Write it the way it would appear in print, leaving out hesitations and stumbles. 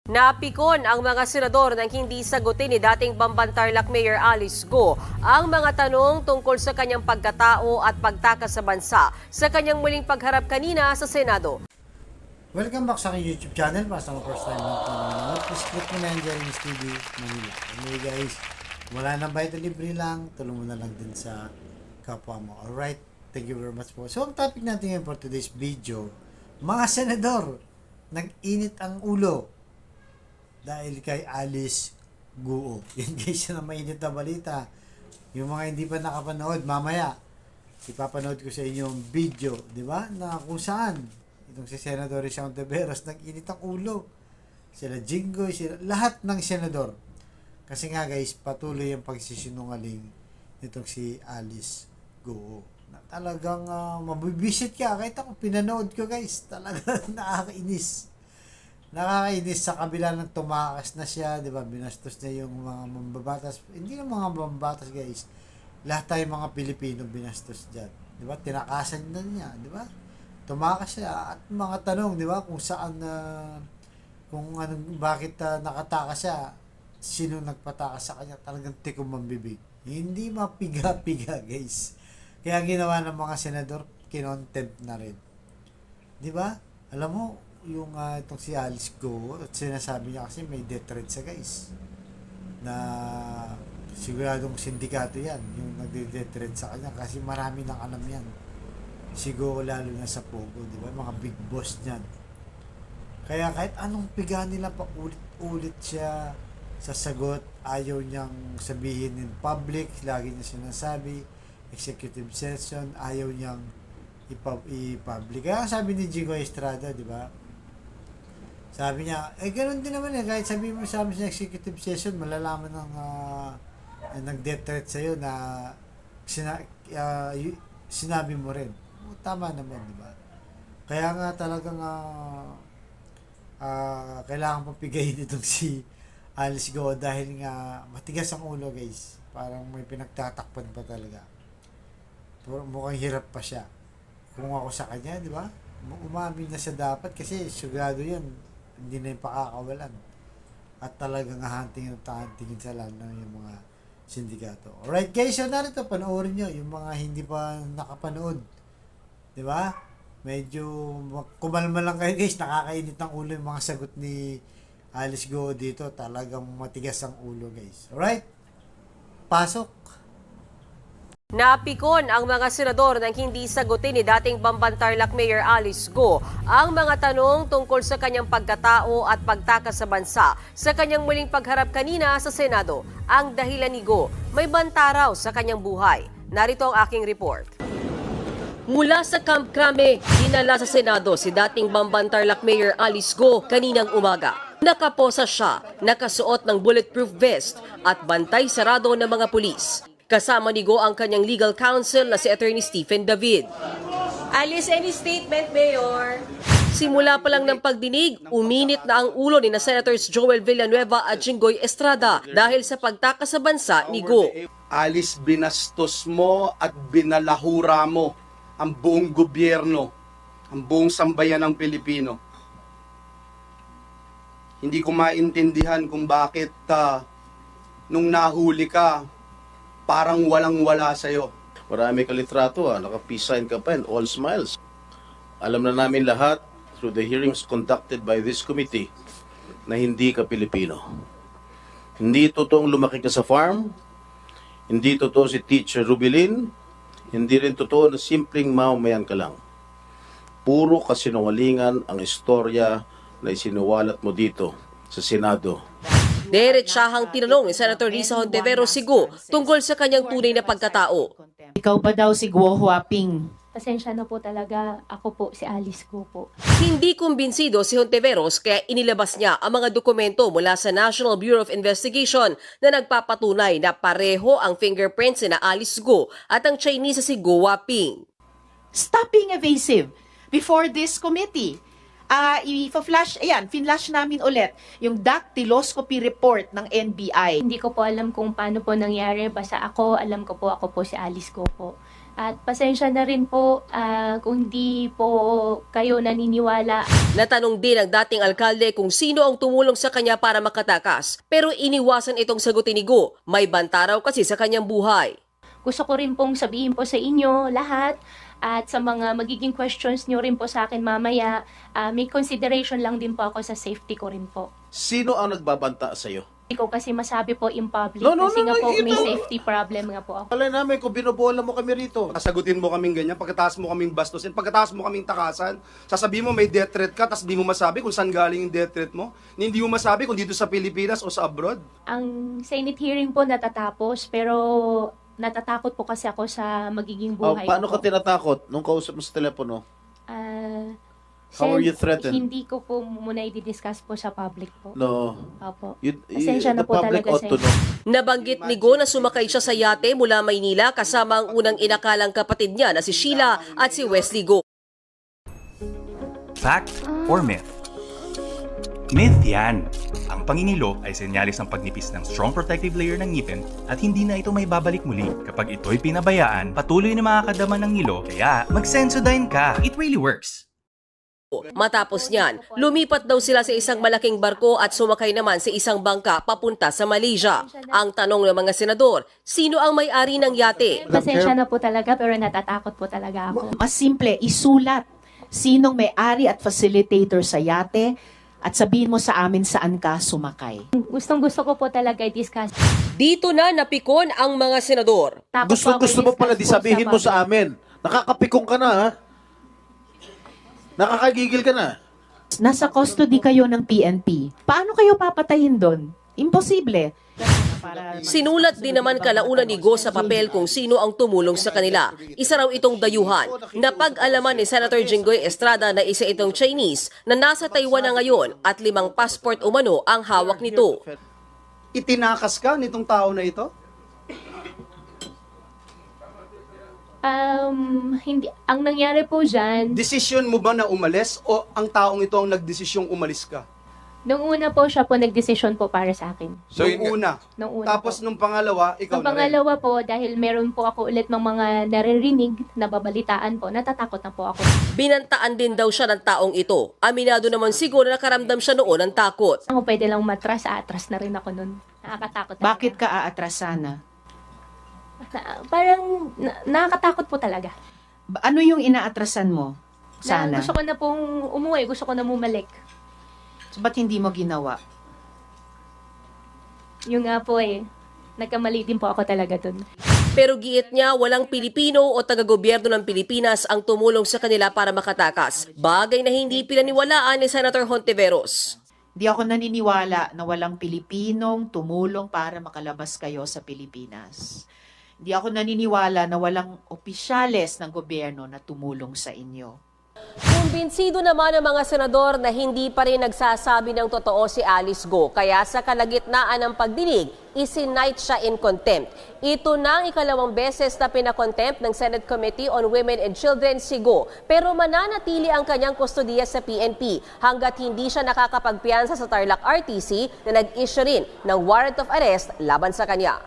Napikon ang mga senador nang hindi sagutin ni dating Bamban-Tarlac Mayor Alice Go ang mga tanong tungkol sa kanyang pagkatao at pagtakas sa bansa sa kanyang muling pagharap kanina sa Senado. Welcome back sa aking YouTube channel. Para sa mga first time lang po nanonood, please click mo na yan dyan yung TV Manila. Anyway guys, wala nang bayad o libre lang, tulong mo na lang din sa kapwa mo. Alright, thank you very much po. So ang topic natin ngayon for today's video, mga senador, nag-init ang ulo dahil kay Alice Go. Yan guys, yun ang mainit na balita. Yung mga hindi pa nakapanood, mamaya ipapanood ko sa inyo yung video, di ba? Na kung saan itong si Senador Risa Hontiveros nag-init ang ulo. Sila Jinggoy, sila, lahat ng senador. Kasi nga guys, patuloy ang pagsisinungaling nitong si Alice Go. Na talagang mabibisit ka. Kahit ako pinanood ko guys, talagang nakakainis. Nakakainis sa kabila ng tumakas na siya, di ba? Binastos niya yung mga mambabatas. Hindi ng mga mambabatas guys. Lahat tayo mga Pilipino binastos dyan. Di ba? Tinakasan na niya, di ba? Tumakas siya at mga tanong, di ba? Kung saan, kung anong, bakit nakatakas siya, sino nagpatakas sa kanya, talagang tikom ang bibig. Hindi mapiga-piga guys. Kaya ginawa ng mga senador, kinontempt na rin. Di ba? Alam mo, yung itong si Alice Go, at sinasabi niya kasi may death threat siya guys, na siguradong sindikato yan yung nagde-death threat sa kanya kasi marami nang alam yan, siguro lalo na sa Pogo, di ba, mga big boss niyan. Kaya kahit anong piga nila, pa ulit-ulit siya sasagot, ayaw niyang sabihin in public, lagi niya sinasabi executive session, ayaw niyang i-public. Kaya sabi ni Jigo Estrada, di ba, sabi niya, ganoon din naman kahit sabi mo sa amin sa executive session, malalaman ng nag-death threat sa'yo na sinabi mo rin. Tama naman, di ba? Kaya nga talagang kailangan papigayin itong si Alice Go dahil nga matigas ang ulo guys. Parang may pinagtatakpan pa talaga. Mukhang hirap pa siya. Kung ako sa kanya, di ba? Umamin na siya dapat kasi sigurado yan. Hindi na yung pakakawalan. At talagang hahantingin at hahantingin sa lalo yung mga sindikato. Alright guys, so narito, panoorin nyo yung mga hindi pa nakapanood. Diba? Medyo kumalma lang kayo guys, nakakainit ng ulo yung mga sagot ni Alice Go dito. Talagang matigas ang ulo guys. Alright? Pasok! Napikon ang mga senador nang hindi sagutin ni dating Bamban-Tarlac Mayor Alice Go ang mga tanong tungkol sa kanyang pagkatao at pagtakas sa bansa sa kanyang muling pagharap kanina sa Senado. Ang dahilan ni Go, may banta raw sa kanyang buhay. Narito ang aking report. Mula sa Camp Crame, dinala sa Senado si dating Bamban-Tarlac Mayor Alice Go kaninang umaga. Nakaposa siya, nakasuot ng bulletproof vest at bantay sarado ng mga pulis. Kasama ni Go ang kanyang legal counsel na si Attorney Stephen David. Alice, any statement, Mayor? Simula pa lang ng pagdinig, uminit na ang ulo ni na Senators Joel Villanueva at Jinggoy Estrada dahil sa pagtakas sa bansa ni Go. Alice, binastos mo at binalahura mo ang buong gobyerno, ang buong sambayan ng Pilipino. Hindi ko maintindihan kung bakit nung nahuli ka, parang walang-wala sa'yo. Marami ka litrato, naka-peace sign ka pa and all smiles. Alam na namin lahat through the hearings conducted by this committee na hindi ka Pilipino. Hindi totoong lumaki ka sa farm, hindi totoo si Teacher Rubilin, hindi rin totoo na simpleng mamamayan ka lang. Puro kasinungalingan ang istorya na isinuwalat mo dito sa Senado. Diretsahang tinanong ni Senator Risa Hontiveros si Go tungkol sa kanyang tunay na pagkatao. Ikaw ba daw si Guo Huaping? Pasensya na po talaga, ako po si Alice Go po. Hindi kumbinsido si Hontiveros kaya inilabas niya ang mga dokumento mula sa National Bureau of Investigation na nagpapatunay na pareho ang fingerprints ni Alice Go at ang Chinese si Go Huaping. Stop being evasive before this committee. Ifa-flash, ayan, finlash namin ulit yung dactyloscopy report ng NBI. Hindi ko po alam kung paano po nangyari, basta alam ko po si Alice Go po. At pasensya na rin po kung hindi po kayo naniniwala. Natanong din ang dating alkalde kung sino ang tumulong sa kanya para makatakas. Pero iniwasan itong sagutin ni Go. May banta raw kasi sa kanyang buhay. Gusto ko rin pong sabihin po sa inyo lahat at sa mga magiging questions nyo rin po sa akin mamaya, may consideration lang din po ako sa safety ko rin po. Sino ang nagbabanta sa'yo? Hindi ko kasi masabi po in public No, kasi nga po ito. may safety problem nga po ako. Alay namin kung binobola mo kami rito. Sasagutin mo kaming ganyan, pagkatapos mo kaming bastusin, pagkatapos mo kaming takasan, sasabihin mo may death threat ka, tapos di mo masabi kung saan galing yung death threat mo. Hindi mo masabi kung dito sa Pilipinas o sa abroad. Ang Senate hearing po natatapos pero natatakot po kasi ako sa magiging buhay Paano ko. ka tinatakot nung kausap mo sa telepono? How Sen, are you threatened? Hindi ko po muna i-discuss po sa public po. No. Opo. The Pasensya na po public talaga ought sa to inyo. know. Nabanggit ni Go na sumakay siya sa yate mula Maynila kasama ang unang inakalang kapatid niya na si Sheila at si Wesley Go. Fact or myth? Myth yan. Ang pangingilo ay senyalis ng pagnipis ng strong protective layer ng ngipin at hindi na ito may babalik muli. Kapag ito'y pinabayaan, patuloy na makakadama ng ngilo, kaya mag-Sensodyne ka. It really works. Matapos niyan, lumipat daw sila sa isang malaking barko at sumakay naman sa isang bangka papunta sa Malaysia. Ang tanong ng mga senador, sino ang may-ari ng yate? Pasensya na po talaga pero natatakot po talaga ako. Mas simple, isulat sinong may-ari at facilitator sa yate at sabihin mo sa amin saan ka sumakay. Gustong-gusto ko po talaga i-discuss. Dito na napikon ang mga senador. Takot po ako Gusto mo i-discuss pala di sabihin po mo sa public. amin. Nakakapikong ka na, ha? Nakakagigil ka na. Nasa custody kayo ng PNP. Paano kayo papatayin doon? Imposible. Sinulat din naman kalaunan ni Go sa papel kung sino ang tumulong sa kanila. Isa raw itong dayuhan. Napag-alaman ni Senator Jinggoy Estrada na isa itong Chinese na nasa Taiwan na ngayon at 5 passport umano ang hawak nito. Itinakas ka nitong tao na ito? Hindi, ang nangyari po dyan, Desisyon mo ba na umalis o ang taong ito ang nagdesisyong umalis ka? nung una po siya po nagdesisyon po para sa akin. Nung una. Nung una Tapos po. nung pangalawa, ikaw Ang na rin. pangalawa po, dahil meron po ako ulit ng mga naririnig na babalitaan po, natatakot na po ako. Binantaan din daw siya ng taong ito. Aminado naman siguro na nakaramdam siya noon ng takot. Ako pwede lang matras, atras na rin ako nun. Nakakatakot talaga. Bakit ka aatrasana? Parang nakakatakot po talaga. Ano yung inaatrasan mo? Sana. Na gusto ko na pong umuwi, gusto ko na bumalik. So, ba't hindi mo ginawa? Yung nga po nagkamali din po ako talaga dun. Pero giit niya walang Pilipino o taga-gobyerno ng Pilipinas ang tumulong sa kanila para makatakas. Bagay na hindi pinaniwalaan ni Senator Hontiveros. Hindi ako naniniwala na walang Pilipinong tumulong para makalabas kayo sa Pilipinas. Hindi ako naniniwala na walang opisyales ng gobyerno na tumulong sa inyo. Kumbinsido naman ang mga senador na hindi pa rin nagsasabi ng totoo si Alice Go. Kaya sa kalagitnaan ng pagdinig, isinight siya in contempt. Ito na ang ikalawang beses na pinakontempt ng Senate Committee on Women and Children si Go. Pero mananatili ang kanyang kustodiya sa PNP hanggat hindi siya nakakapagpiyansa sa Tarlac RTC na nag-issue rin ng warrant of arrest laban sa kanya.